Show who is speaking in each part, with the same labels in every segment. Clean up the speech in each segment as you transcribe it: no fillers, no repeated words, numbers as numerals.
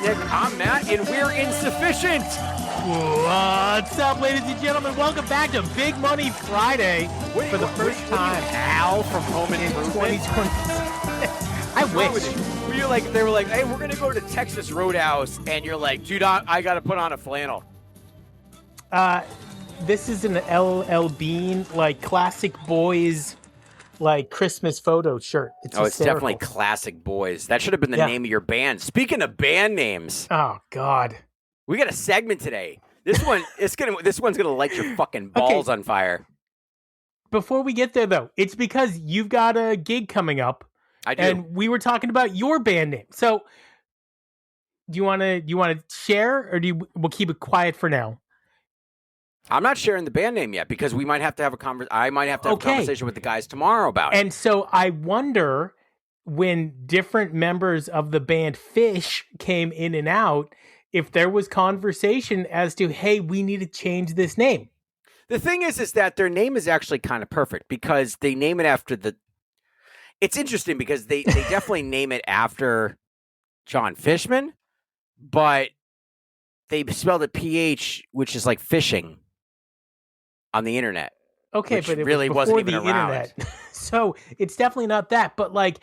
Speaker 1: Nick. I'm Matt, and we're Insufficient.
Speaker 2: What's up, ladies and gentlemen? Welcome back to Big Money Friday for the first time.
Speaker 1: Al from Home Improvement.
Speaker 2: 2020. I wish.
Speaker 1: They were like, hey, we're going to go to Texas Roadhouse. And you're like, dude, I got to put on a flannel.
Speaker 2: This is an LL Bean, like, classic boys, like, Christmas photo shirt. It's
Speaker 1: definitely Classic Boys. That should have been the name of your band. Speaking of band names.
Speaker 2: Oh, God.
Speaker 1: We got a segment today. This one's gonna light your fucking balls on fire.
Speaker 2: Before we get there, though, it's because you've got a gig coming up.
Speaker 1: I do.
Speaker 2: And we were talking about your band name. So, do you want to share, or we'll keep it quiet for now?
Speaker 1: I'm not sharing the band name yet because we might have to have I might have to have a conversation with the guys tomorrow about it.
Speaker 2: And so I wonder, when different members of the band Fish came in and out, if there was conversation as to, hey, we need to change this name.
Speaker 1: The thing is that their name is actually kind of perfect because they name it after it's interesting because they definitely name it after John Fishman, but they spelled it PH, which is like fishing on the internet.
Speaker 2: Okay, but it
Speaker 1: really
Speaker 2: was
Speaker 1: wasn't
Speaker 2: before
Speaker 1: even
Speaker 2: the
Speaker 1: around.
Speaker 2: internet. So it's definitely not that. But like,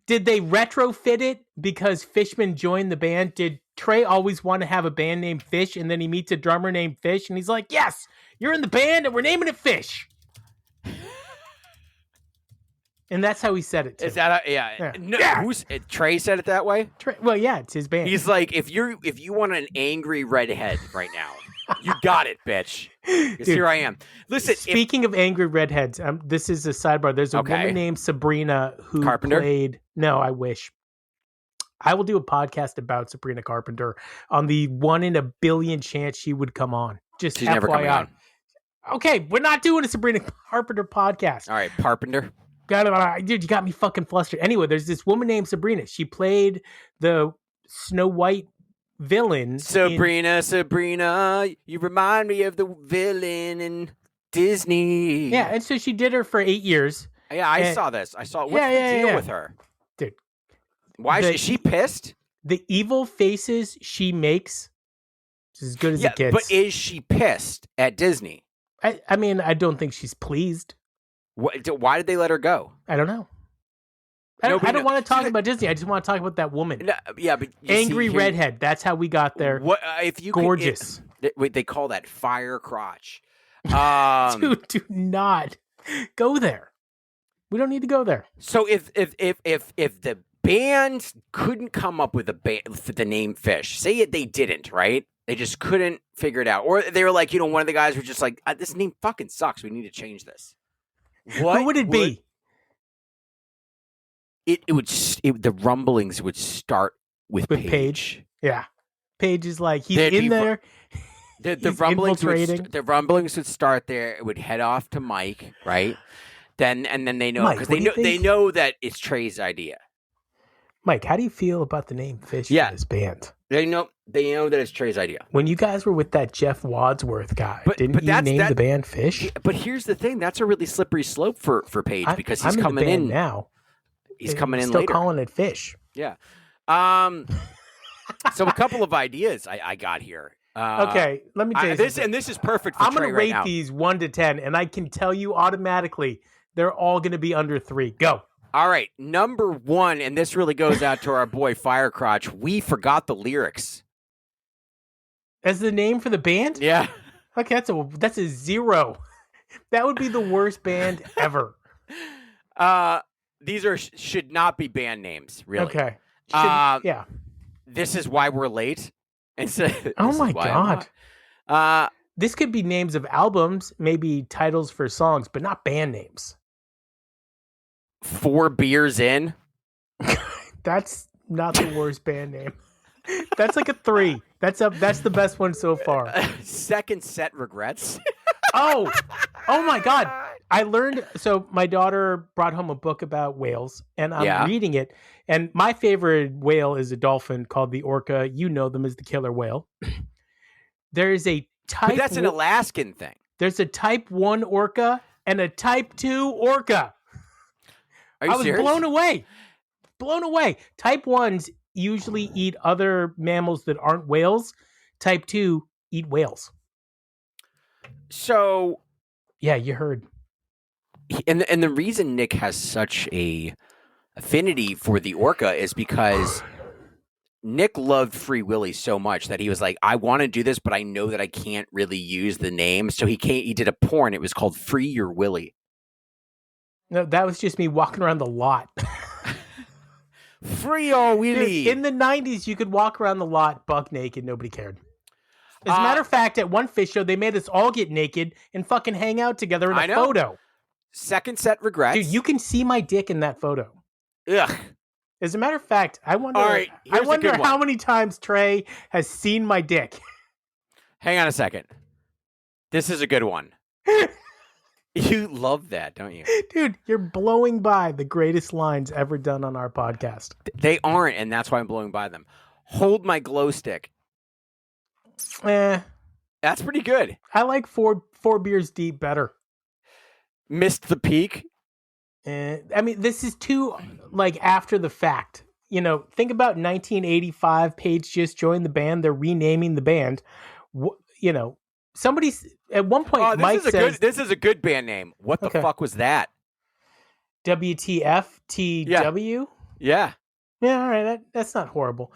Speaker 2: did they retrofit it because Fishman joined the band? Did Trey always want to have a band named Fish, and then he meets a drummer named Fish, and he's like, yes, you're in the band, and we're naming it Fish. And that's how he said it, too.
Speaker 1: Is that Trey said it that way?
Speaker 2: Well, yeah, it's his band.
Speaker 1: He's like, if you want an angry redhead right now, you got it, bitch. Because here I am. Listen,
Speaker 2: speaking of angry redheads, this is a sidebar. There's a woman named Sabrina who played. No, I wish. I will do a podcast about Sabrina Carpenter on the 1 in a billion chance she would come on. Just
Speaker 1: she's
Speaker 2: FYI.
Speaker 1: Never coming on.
Speaker 2: Okay, we're not doing a Sabrina Carpenter podcast.
Speaker 1: All right, Carpenter.
Speaker 2: Dude, you got me fucking flustered. Anyway, there's this woman named Sabrina. She played the Snow White villain.
Speaker 1: Sabrina, you remind me of the villain in Disney.
Speaker 2: Yeah, and so she did her for 8 years.
Speaker 1: Yeah, I saw this. What's the deal with her?
Speaker 2: Dude.
Speaker 1: Why is she pissed?
Speaker 2: The evil faces she makes is as good as it gets.
Speaker 1: But is she pissed at Disney?
Speaker 2: I mean, I don't think she's pleased.
Speaker 1: Why did they let her go?
Speaker 2: I don't know. I don't want to talk about Disney. I just want to talk about that woman.
Speaker 1: No, yeah, but
Speaker 2: angry redhead. That's how we got there.
Speaker 1: What if you
Speaker 2: gorgeous?
Speaker 1: They call that fire crotch.
Speaker 2: Dude, do not go there. We don't need to go there.
Speaker 1: So if the band couldn't come up with the name Fish, say they didn't, right? They just couldn't figure it out, or they were like, one of the guys was just like, this name fucking sucks. We need to change this.
Speaker 2: What would it be?
Speaker 1: The rumblings would start with Paige.
Speaker 2: Yeah, Paige is like he's in there.
Speaker 1: The rumblings would start there. It would head off to Mike, right? Then they know because they know that it's Trey's idea.
Speaker 2: Mike, how do you feel about the name Fish for this band?
Speaker 1: They know that it's Trey's idea.
Speaker 2: When you guys were with that Jeff Wadsworth guy, didn't you name the band Fish?
Speaker 1: But here's the thing: that's a really slippery slope for Paige because he's coming in
Speaker 2: now.
Speaker 1: He's coming in
Speaker 2: still
Speaker 1: later.
Speaker 2: Calling it Fish.
Speaker 1: Yeah. So a couple of ideas I got here.
Speaker 2: Okay, let me tell you
Speaker 1: this, and this is perfect for
Speaker 2: I'm
Speaker 1: Trey
Speaker 2: going to rate these 1 to 10, and I can tell you automatically they're all going to be under 3. Go.
Speaker 1: All right, number 1, and this really goes out to our boy Firecrotch. We forgot the lyrics.
Speaker 2: As the name for the band?
Speaker 1: Yeah.
Speaker 2: Okay, that's a 0. That would be the worst band ever.
Speaker 1: These should not be band names, really.
Speaker 2: Okay.
Speaker 1: Yeah. This is why we're late.
Speaker 2: Oh my God. This could be names of albums, maybe titles for songs, but not band names.
Speaker 1: 4 beers in.
Speaker 2: That's not the worst band name. That's like a 3. That's the best one so far.
Speaker 1: Second set regrets.
Speaker 2: Oh my God. I learned, so my daughter brought home a book about whales, and I'm reading it, and my favorite whale is a dolphin called the orca. You know them as the killer whale. There is a type...
Speaker 1: But that's an Alaskan thing.
Speaker 2: There's a type 1 orca and a type 2 orca.
Speaker 1: Are you serious?
Speaker 2: Blown away. Type 1's usually eat other mammals that aren't whales. Type 2 eat whales.
Speaker 1: So,
Speaker 2: yeah, you heard.
Speaker 1: And the reason Nick has such a affinity for the orca is because Nick loved Free Willy so much that he was like, I want to do this, but I know that I can't really use the name. So he did a porn. It was called Free Your Willy.
Speaker 2: No, that was just me walking around the lot.
Speaker 1: Free Your Willy.
Speaker 2: Dude, in the 90s, you could walk around the lot buck naked. Nobody cared. As a matter of fact, at one fish show, they made us all get naked and fucking hang out together in a photo.
Speaker 1: Second set regrets.
Speaker 2: Dude, you can see my dick in that photo.
Speaker 1: Ugh.
Speaker 2: As a matter of fact, I wonder, how many times Trey has seen my dick.
Speaker 1: Hang on a second. This is a good one. You love that, don't you?
Speaker 2: Dude, you're blowing by the greatest lines ever done on our podcast.
Speaker 1: They aren't, and that's why I'm blowing by them. Hold my glow stick. That's pretty good.
Speaker 2: I like four beers deep better.
Speaker 1: Missed the peak.
Speaker 2: I mean, this is too, like, after the fact. You know, think about 1985. Paige just joined the band. They're renaming the band. You know, somebody's at one point. Mike says,
Speaker 1: "This is a good band name." What the fuck was that?
Speaker 2: WTF TW.
Speaker 1: Yeah.
Speaker 2: All right. That's not horrible.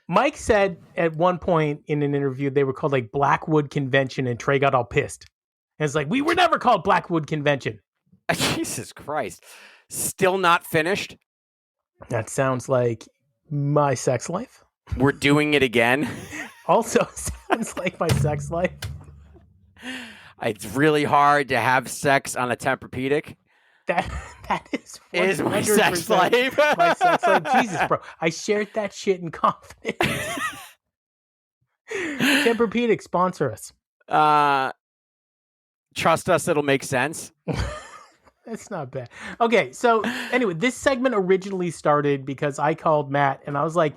Speaker 2: Mike said at one point in an interview they were called like Blackwood Convention, and Trey got all pissed. And it's like, we were never called Blackwood Convention.
Speaker 1: Jesus Christ. Still not finished?
Speaker 2: That sounds like my sex life.
Speaker 1: We're doing it again.
Speaker 2: Also sounds like my sex life.
Speaker 1: It's really hard to have sex on a Tempur-Pedic.
Speaker 2: That is
Speaker 1: my sex life.
Speaker 2: My sex life. Jesus, bro. I shared that shit in confidence. Tempur-Pedic, sponsor us.
Speaker 1: Trust us, it'll make sense.
Speaker 2: That's not bad. Okay, so anyway, this segment originally started because I called Matt and I was like,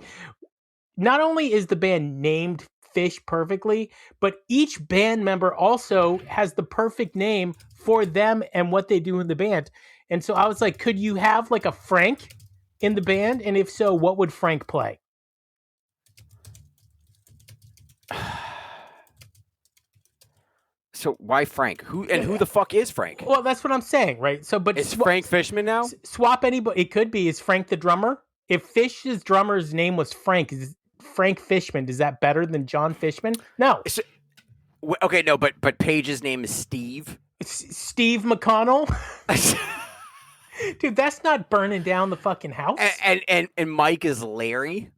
Speaker 2: not only is the band named Fish perfectly, but each band member also has the perfect name for them and what they do in the band. And so I was like, could you have like a Frank in the band? And if so, what would Frank play?
Speaker 1: So why Frank? Who the fuck is Frank?
Speaker 2: Well, that's what I'm saying, right? So, but
Speaker 1: is Frank Fishman now?
Speaker 2: Swap anybody. It could be. Is Frank the drummer? If Fish's drummer's name was Frank, is Frank Fishman? Is that better than John Fishman? No.
Speaker 1: Okay, no, but Paige's name is Steve.
Speaker 2: Steve McConnell. Dude, that's not burning down the fucking house.
Speaker 1: And Mike is Larry.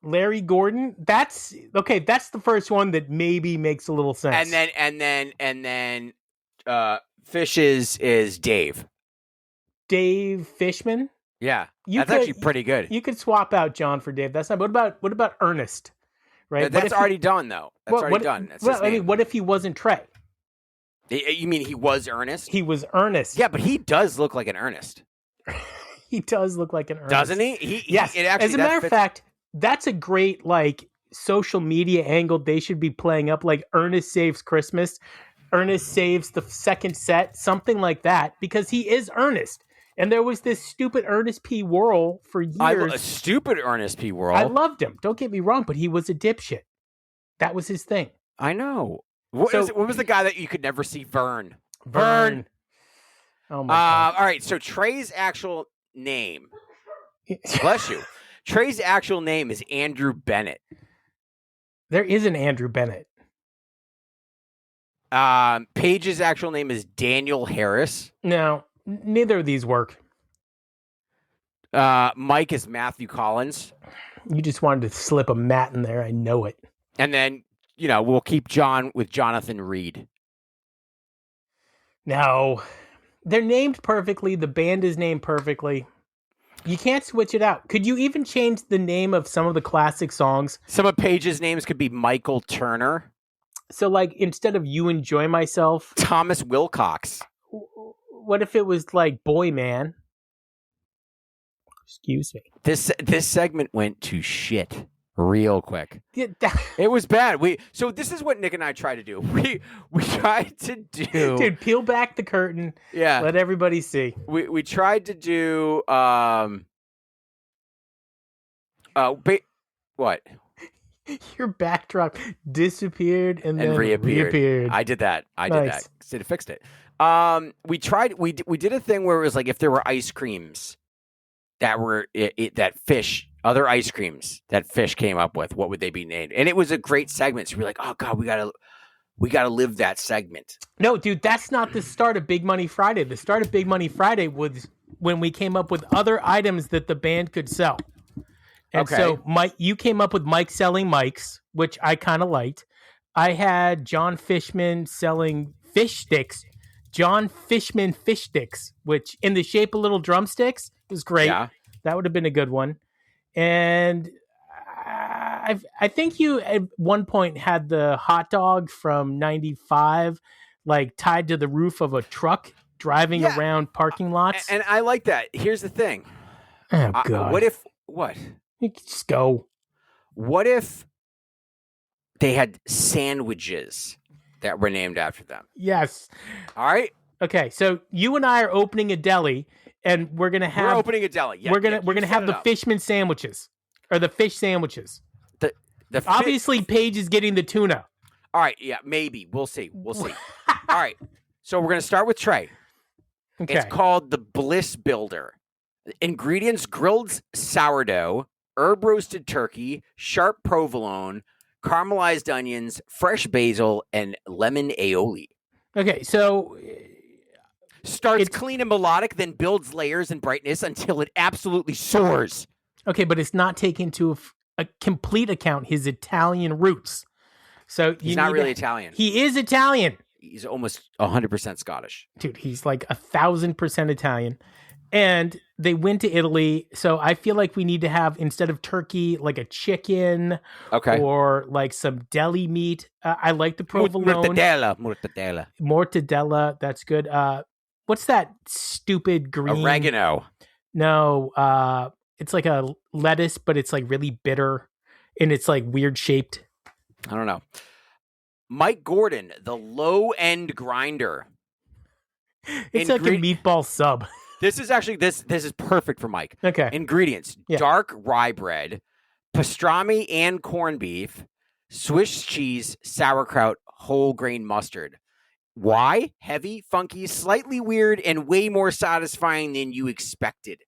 Speaker 2: Larry Gordon. That's okay. That's the first one that maybe makes a little sense.
Speaker 1: And then Fish is Dave.
Speaker 2: Dave Fishman.
Speaker 1: Yeah, that's actually pretty good.
Speaker 2: You could swap out John for Dave. That's not. What about Ernest? Right.
Speaker 1: That's already done though. That's already done. That's his name.
Speaker 2: I mean, what if he wasn't Trey?
Speaker 1: You mean he was Ernest?
Speaker 2: He was Ernest.
Speaker 1: Yeah, but he does look like an Ernest.
Speaker 2: He does look like an Ernest,
Speaker 1: doesn't he?
Speaker 2: Yes. As a matter of fact, that's a great like social media angle they should be playing up, like Ernest Saves Christmas, Ernest Saves the Second Set, something like that, because he is Ernest. And there was this stupid Ernest P. Worrell for years.
Speaker 1: Stupid Ernest P. Worrell.
Speaker 2: I loved him. Don't get me wrong, but he was a dipshit. That was his thing.
Speaker 1: I know. What was the guy that you could never see? Vern.
Speaker 2: Oh my God.
Speaker 1: All right. So Trey's actual name. Bless you. Trey's actual name is Andrew Bennett.
Speaker 2: There is an Andrew Bennett.
Speaker 1: Paige's actual name is Daniel Harris.
Speaker 2: No, neither of these work.
Speaker 1: Mike is Matthew Collins.
Speaker 2: You just wanted to slip a Matt in there. I know it.
Speaker 1: And then, we'll keep John with Jonathan Reed.
Speaker 2: No, they're named perfectly. The band is named perfectly. You can't switch it out. Could you even change the name of some of the classic songs?
Speaker 1: Some of Paige's names could be Michael Turner.
Speaker 2: So, like, instead of You Enjoy Myself,
Speaker 1: Thomas Wilcox.
Speaker 2: What if it was like Boy Man? Excuse me.
Speaker 1: This segment went to shit real quick.
Speaker 2: Yeah,
Speaker 1: it was bad. So this is what Nick and I tried to do. We tried to do.
Speaker 2: Dude, peel back the curtain.
Speaker 1: Yeah.
Speaker 2: Let everybody see.
Speaker 1: We tried to do What?
Speaker 2: Your backdrop disappeared and then
Speaker 1: reappeared.
Speaker 2: reappeared.
Speaker 1: I did that.
Speaker 2: Nice.
Speaker 1: It fixed it. We did a thing where it was like if there were ice creams that were that fish, other ice creams that fish came up with, what would they be named? And it was a great segment. So we're like, oh God, we gotta live that segment.
Speaker 2: No, dude, that's not the start of Big Money Friday. The start of Big Money Friday was when we came up with other items that the band could sell. And so Mike, you came up with Mike selling mics, which I kind of liked. I had John Fishman selling fish sticks. John Fishman fish sticks, which in the shape of little drumsticks was great.
Speaker 1: Yeah.
Speaker 2: That would have been a good one. And I think you at one point had the hot dog from 95 like tied to the roof of a truck driving around parking lots.
Speaker 1: And I like that. Here's the thing.
Speaker 2: Oh, God.
Speaker 1: What?
Speaker 2: Just go.
Speaker 1: What if they had sandwiches that were named after them?
Speaker 2: Yes.
Speaker 1: All right.
Speaker 2: Okay, so you and I are opening a deli, and we're opening
Speaker 1: a deli. Yeah,
Speaker 2: we're gonna have the Fishman sandwiches or the fish sandwiches. Obviously, Paige is getting the tuna.
Speaker 1: All right. Yeah. Maybe we'll see. All right. So we're gonna start with Trey.
Speaker 2: Okay.
Speaker 1: It's called the Bliss Builder. Ingredients: grilled sourdough, herb roasted turkey, sharp provolone, caramelized onions, fresh basil, and lemon aioli.
Speaker 2: Okay, so
Speaker 1: starts clean and melodic, then builds layers and brightness until it absolutely soars.
Speaker 2: Okay, but it's not taking into a complete account his Italian roots. So
Speaker 1: he's not really Italian.
Speaker 2: He is Italian.
Speaker 1: He's almost 100% Scottish.
Speaker 2: Dude, he's like 1,000% Italian. And they went to Italy, so I feel like we need to have, instead of turkey, like a chicken, or like some deli meat. I like the provolone. Mortadella, that's good. What's that stupid green?
Speaker 1: Oregano.
Speaker 2: No, it's like a lettuce, but it's like really bitter, and it's like weird shaped.
Speaker 1: I don't know. Mike Gordon, the low-end grinder.
Speaker 2: It's like a meatball sub.
Speaker 1: This is actually this is perfect for Mike.
Speaker 2: Okay.
Speaker 1: Ingredients: dark rye bread, pastrami and corned beef, Swiss cheese, sauerkraut, whole grain mustard. Why? Heavy, funky, slightly weird, and way more satisfying than you expected.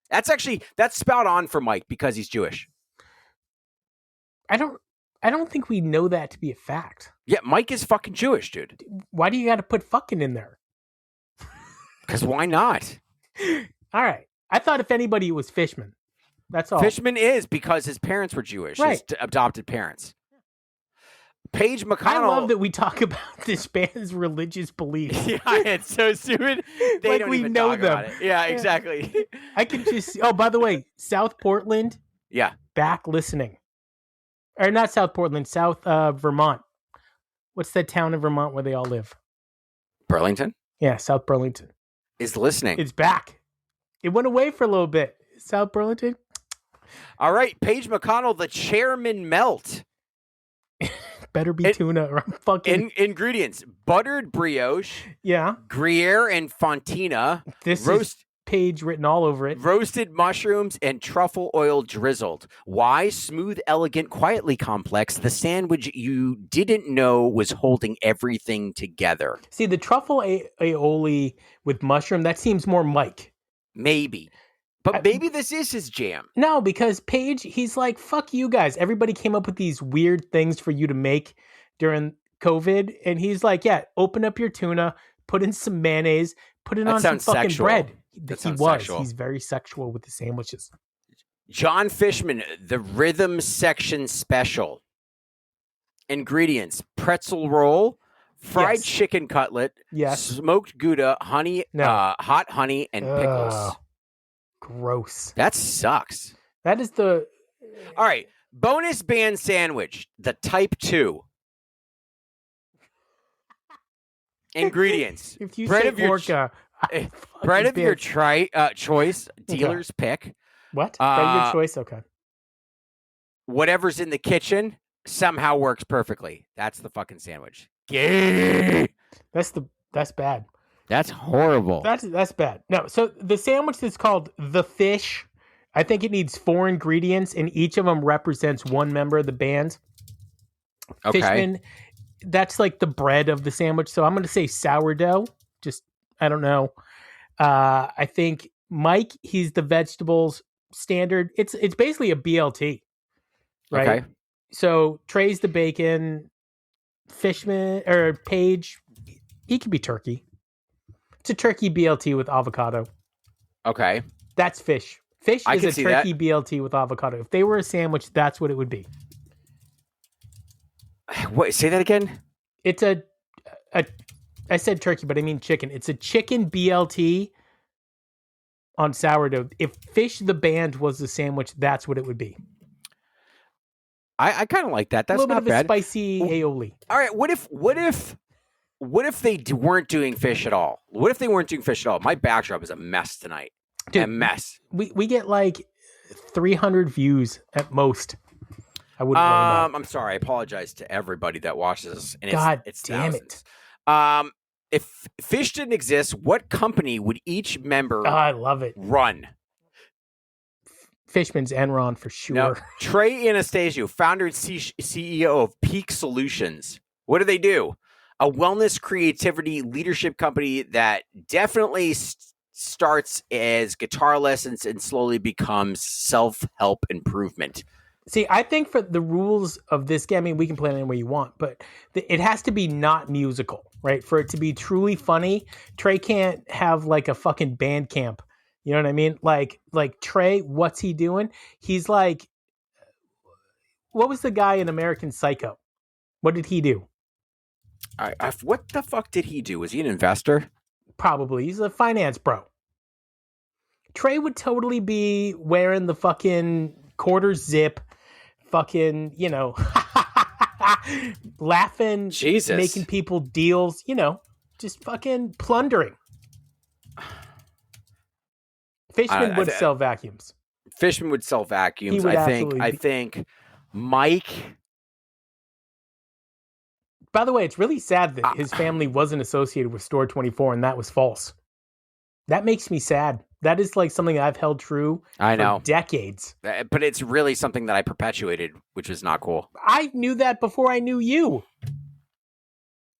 Speaker 1: That's spot on for Mike because he's Jewish.
Speaker 2: I don't think we know that to be a fact.
Speaker 1: Yeah, Mike is fucking Jewish, dude.
Speaker 2: Why do you got to put fucking in there?
Speaker 1: Because why not?
Speaker 2: All right. I thought if anybody, it was Fishman. That's all.
Speaker 1: Fishman is because his parents were Jewish.
Speaker 2: Right.
Speaker 1: His adopted parents. Paige McConnell.
Speaker 2: I love that we talk about this band's religious beliefs.
Speaker 1: Yeah, it's so stupid. They
Speaker 2: like
Speaker 1: don't
Speaker 2: we
Speaker 1: even
Speaker 2: know
Speaker 1: talk
Speaker 2: them.
Speaker 1: about it. Yeah, exactly.
Speaker 2: I can just... Oh, by the way, South Portland.
Speaker 1: Yeah.
Speaker 2: Back listening. Or not South Portland, South Vermont. What's that town in Vermont where they all live?
Speaker 1: Burlington?
Speaker 2: Yeah, South Burlington.
Speaker 1: Is listening.
Speaker 2: It's back. It went away for a little bit. South Burlington.
Speaker 1: All right, Paige McConnell, the chairman melt.
Speaker 2: Better be tuna or I'm fucking...
Speaker 1: Ingredients: buttered brioche.
Speaker 2: Yeah.
Speaker 1: Gruyere and fontina.
Speaker 2: This is Paige written all over it.
Speaker 1: Roasted mushrooms and truffle oil drizzled. Why? Smooth, elegant, quietly complex. The sandwich you didn't know was holding everything together.
Speaker 2: See, the truffle aioli with mushroom, that seems more Mike.
Speaker 1: Maybe. But maybe this is his jam.
Speaker 2: No, because Paige, he's like, fuck you guys. Everybody came up with these weird things for you to make during COVID. And he's like, yeah, open up your tuna, put in some mayonnaise, put it on some fucking
Speaker 1: sexual.
Speaker 2: Bread.
Speaker 1: Sexual.
Speaker 2: He's very sexual with the sandwiches.
Speaker 1: John Fishman, the rhythm section special. Ingredients: pretzel roll, fried chicken cutlet, smoked Gouda, honey, hot honey, and pickles.
Speaker 2: Gross.
Speaker 1: That sucks.
Speaker 2: That is the...
Speaker 1: All right. Bonus band sandwich, the type 2. Ingredients:
Speaker 2: if you
Speaker 1: bread
Speaker 2: say
Speaker 1: of your
Speaker 2: orca,
Speaker 1: bread of your choice, dealer's pick.
Speaker 2: What? Bread of your choice? Okay.
Speaker 1: Whatever's in the kitchen somehow works perfectly. That's the fucking sandwich. Gay.
Speaker 2: That's bad.
Speaker 1: That's horrible.
Speaker 2: That's bad. No, so the sandwich that's called the fish, I think it needs 4 ingredients, and each of them represents one member of the band.
Speaker 1: Okay.
Speaker 2: Fishman, that's like the bread of the sandwich. So I'm going to say sourdough. Just, I don't know. I think Mike, he's the vegetables standard. It's basically a BLT, right?
Speaker 1: Okay.
Speaker 2: So Trey's the bacon. Fishman or Paige, he could be turkey. It's a turkey BLT with avocado.
Speaker 1: Okay.
Speaker 2: That's fish. Fish
Speaker 1: I
Speaker 2: is
Speaker 1: can
Speaker 2: a
Speaker 1: see
Speaker 2: turkey
Speaker 1: that.
Speaker 2: BLT with avocado. If they were a sandwich, that's what it would be.
Speaker 1: Wait, say that again?
Speaker 2: It's I said turkey, but I mean chicken. It's a chicken BLT on sourdough. If Fish the band was a sandwich, that's what it would be.
Speaker 1: I kind of like that. That's
Speaker 2: a little
Speaker 1: not
Speaker 2: bit of
Speaker 1: bad.
Speaker 2: a spicy aioli.
Speaker 1: All right. What if they weren't doing fish at all? What if they weren't doing fish at all? My backdrop is a mess tonight.
Speaker 2: Dude,
Speaker 1: a mess.
Speaker 2: We get like 300 views at most. I wouldn't worry about it.
Speaker 1: I'm sorry. I apologize to everybody that watches this. And
Speaker 2: God
Speaker 1: it's
Speaker 2: damn
Speaker 1: thousands.
Speaker 2: it.
Speaker 1: If fish didn't exist, what company would each member
Speaker 2: I love it.
Speaker 1: run?
Speaker 2: Fishman's Enron for sure.
Speaker 1: No, Trey Anastasio, founder and CEO of Peak Solutions. What do? A wellness, creativity, leadership company that definitely starts as guitar lessons and slowly becomes self-help improvement.
Speaker 2: See, I think for the rules of this game, I mean, we can play it any way you want, but it has to be not musical, right? For it to be truly funny, Trey can't have like a fucking band camp. You know what I mean? Like Trey, what's he doing? He's like, what was the guy in American Psycho? What did he do?
Speaker 1: What the fuck did he do? Was he an investor?
Speaker 2: Probably. He's a finance bro. Trey would totally be wearing the fucking quarter zip, fucking, laughing,
Speaker 1: Jesus,
Speaker 2: making people deals, just fucking plundering. Fishman would sell vacuums.
Speaker 1: Fishman would sell vacuums. I think Mike.
Speaker 2: By the way, it's really sad that his family wasn't associated with Store 24, and that was false. That makes me sad. That is like something I've held true for decades.
Speaker 1: But it's really something that I perpetuated, which is not cool.
Speaker 2: I knew that before I knew you.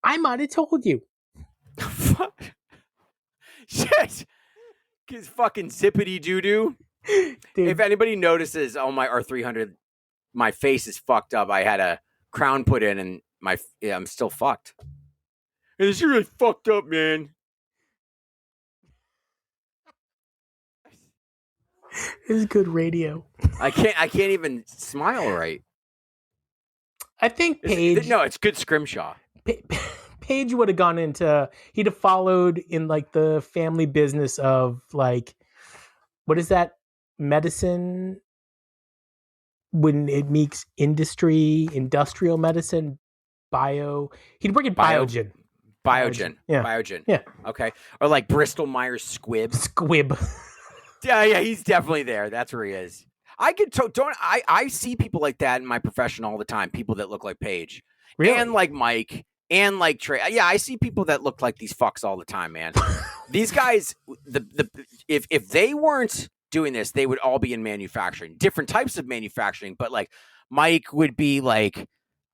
Speaker 2: I might have told you.
Speaker 1: Shit. His fucking zippity doo-doo. If anybody notices, my R300, my face is fucked up. I had a crown put in and I'm still fucked. And it's really fucked up, man.
Speaker 2: It's good radio.
Speaker 1: I can't even smile right.
Speaker 2: I think Paige.
Speaker 1: No, it's good scrimshaw.
Speaker 2: Paige would have gone into. He'd have followed in like the family business of like, what is that? Medicine. When it meets industrial medicine, bio. He'd bring in Biogen.
Speaker 1: Biogen.
Speaker 2: Yeah.
Speaker 1: Biogen.
Speaker 2: Yeah.
Speaker 1: Okay. Or like Bristol Myers Squibb.
Speaker 2: Squibb.
Speaker 1: Yeah, he's definitely there. That's where he is. I see people like that in my profession all the time. People that look like Paige.
Speaker 2: Really?
Speaker 1: And like Mike. And like Trey. Yeah, I see people that look like these fucks all the time, man. These guys, if they weren't doing this, they would all be in manufacturing. Different types of manufacturing, but like Mike would be like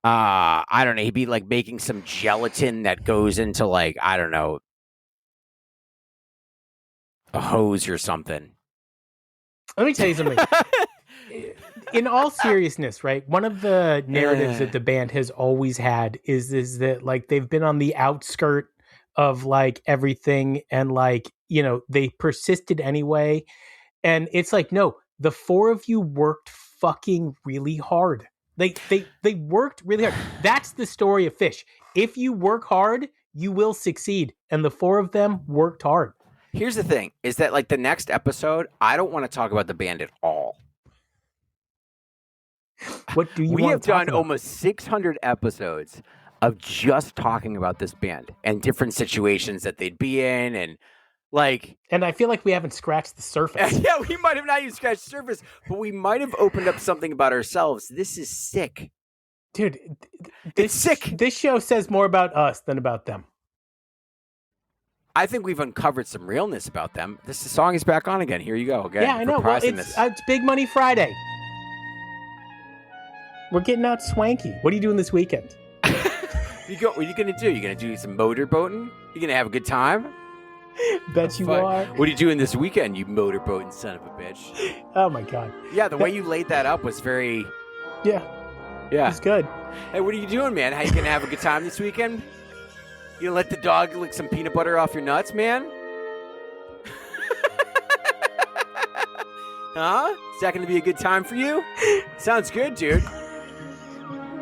Speaker 1: I don't know, he'd be like making some gelatin that goes into like, I don't know, a hose or something.
Speaker 2: Let me tell you something. In all seriousness, right? One of the narratives that the band has always had is that like they've been on the outskirt of like everything, and like, they persisted anyway. And it's like, no, the four of you worked fucking really hard. They worked really hard. That's the story of Fish. If you work hard, you will succeed. And the four of them worked hard.
Speaker 1: Here's the thing, is that like the next episode, I don't want to talk about the band at all.
Speaker 2: What do you
Speaker 1: We
Speaker 2: want
Speaker 1: have
Speaker 2: to talk
Speaker 1: done
Speaker 2: about?
Speaker 1: almost 600 episodes of just talking about this band and different situations that they'd be in, and like...
Speaker 2: And I feel like we haven't scratched the surface.
Speaker 1: Yeah, we might have not even scratched the surface, but we might have opened up something about ourselves. This is sick.
Speaker 2: Dude,
Speaker 1: It's sick.
Speaker 2: This show says more about us than about them.
Speaker 1: I think we've uncovered some realness about them. This song is back on again. Here you go again.
Speaker 2: Yeah, I know. Well, it's Big Money Friday. We're getting out swanky. What are you doing this weekend?
Speaker 1: What are you going to do? You going to do some motorboating? You going to have a good time?
Speaker 2: Bet you are.
Speaker 1: What are you doing this weekend, you motorboating son of a bitch?
Speaker 2: Oh, my God.
Speaker 1: Yeah, the way you laid that up was very...
Speaker 2: Yeah. It's good.
Speaker 1: Hey, what are you doing, man? How you going to have a good time this weekend? You gonna let the dog lick some peanut butter off your nuts, man? Huh? Is that gonna be a good time for you? Sounds good, dude.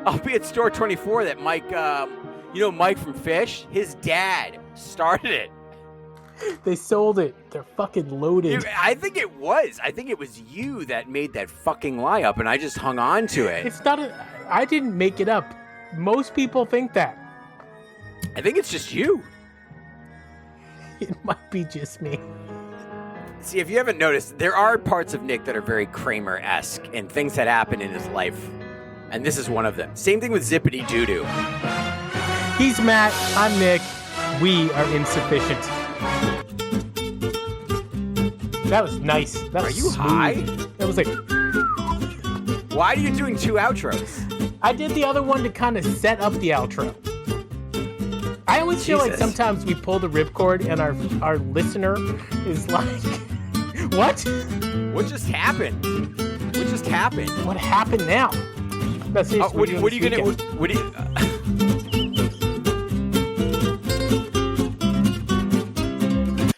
Speaker 1: I'll be at Store 24 that Mike, Mike from Fish? His dad started it.
Speaker 2: They sold it. They're fucking loaded.
Speaker 1: Dude, I think it was you that made that fucking lie up, and I just hung on to it.
Speaker 2: It's not I didn't make it up. Most people think that.
Speaker 1: I think it's just you.
Speaker 2: It might be just me.
Speaker 1: See, if you haven't noticed, there are parts of Nick that are very Kramer-esque and things that happen in his life. And this is one of them. Same thing with Zippity Doo-Doo.
Speaker 2: He's Matt. I'm Nick. We are Insufficient. That was nice. That was
Speaker 1: Are you
Speaker 2: smooth.
Speaker 1: high?
Speaker 2: That was like...
Speaker 1: Why are you doing 2 outros?
Speaker 2: I did the other one to kind of set up the outro. I always feel like sometimes we pull the ripcord and our listener is like, what?
Speaker 1: What just happened? What happened
Speaker 2: now?
Speaker 1: What are you gonna?